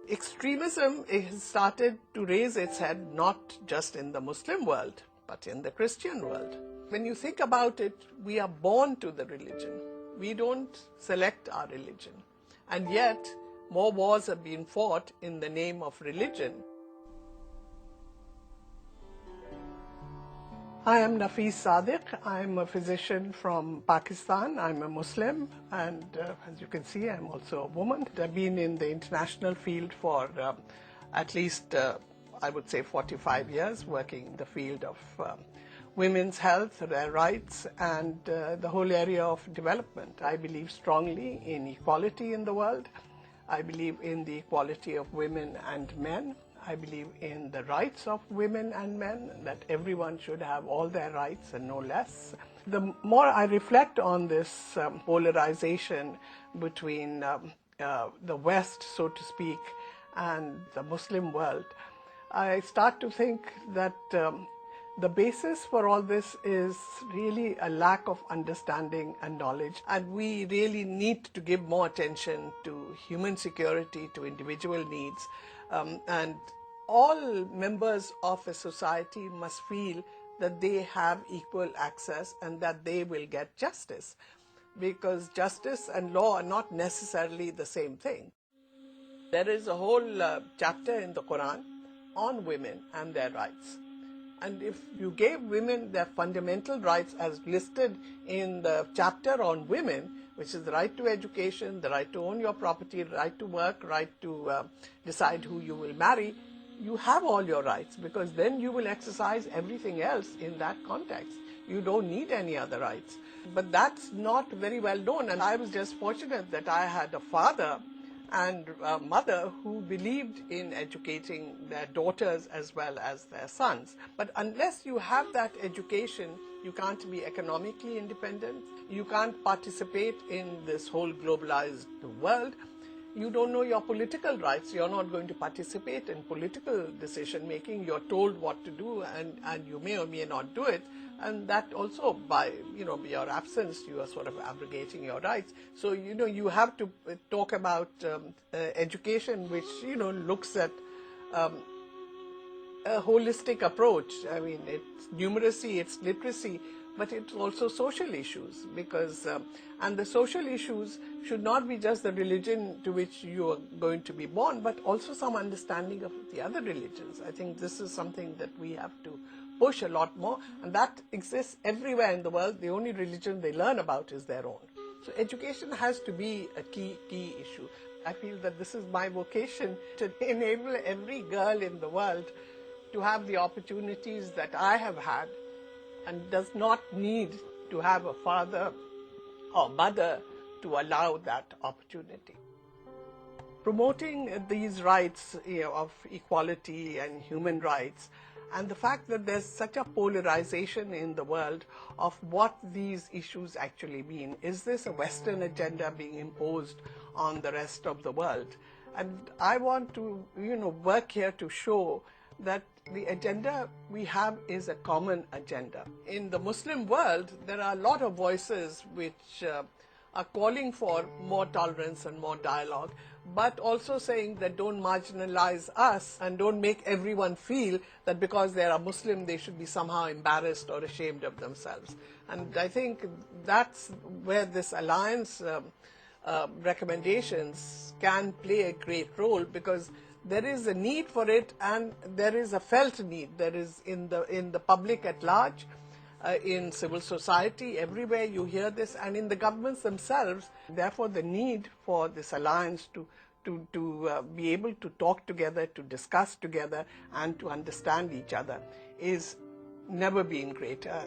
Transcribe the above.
Extremism has started to raise its head not just in the Muslim world, but in the Christian world. When you think about it, we are born to the religion. We don't select our religion. And yet, more wars have been fought in the name of religion. I am Nafis Sadik. I'm a physician from Pakistan. I'm a Muslim, and as you can see, I'm also a woman. I've been in the international field for at least, I would say, 45 years, working in the field of women's health, their rights, and the whole area of development. I believe strongly in equality in the world. I believe in the equality of women and men. I believe in the rights of women and men, that everyone should have all their rights and no less. The more I reflect on this polarization between the West, so to speak, and the Muslim world, I start to think that the basis for all this is really a lack of understanding and knowledge. And we really need to give more attention to human security, to individual needs, and all members of a society must feel that they have equal access and that they will get justice, because justice and law are not necessarily the same thing. There is a whole chapter in the Quran on women and their rights. And if you gave women their fundamental rights as listed in the chapter on women, which is the right to education, the right to own your property, the right to work, right to decide who you will marry, you have all your rights, because then you will exercise everything else in that context. You don't need any other rights. But that's not very well known, and I was just fortunate that I had a father and a mother who believed in educating their daughters as well as their sons. But unless you have that education, you can't be economically independent, you can't participate in this whole globalized world. You don't know your political rights, you're not going to participate in political decision making, you're told what to do and you may or may not do it, and that also by your absence you are sort of abrogating your rights. So you have to talk about education which looks at a holistic approach. I mean, it's numeracy, it's literacy, but it's also social issues, because and the social issues should not be just the religion to which you are going to be born, but also some understanding of the other religions. I think this is something that we have to push a lot more, and that exists everywhere in the world. The only religion they learn about is their own. So education has to be a key issue. I feel that this is my vocation, to enable every girl in the world to have the opportunities that I have had, and does not need to have a father or mother to allow that opportunity. Promoting these rights of equality and human rights, and the fact that there's such a polarization in the world of what these issues actually mean. Is this a Western agenda being imposed on the rest of the world? And I want to work here to show that the agenda we have is a common agenda. In the Muslim world, there are a lot of voices which are calling for more tolerance and more dialogue, but also saying that don't marginalize us and don't make everyone feel that because they are Muslim they should be somehow embarrassed or ashamed of themselves. And I think that's where this alliance recommendations can play a great role, because there is a need for it, and there is a felt need. There is in the public at large, in civil society, everywhere you hear this, and in the governments themselves. Therefore, the need for this alliance to be able to talk together, to discuss together, and to understand each other is never been greater.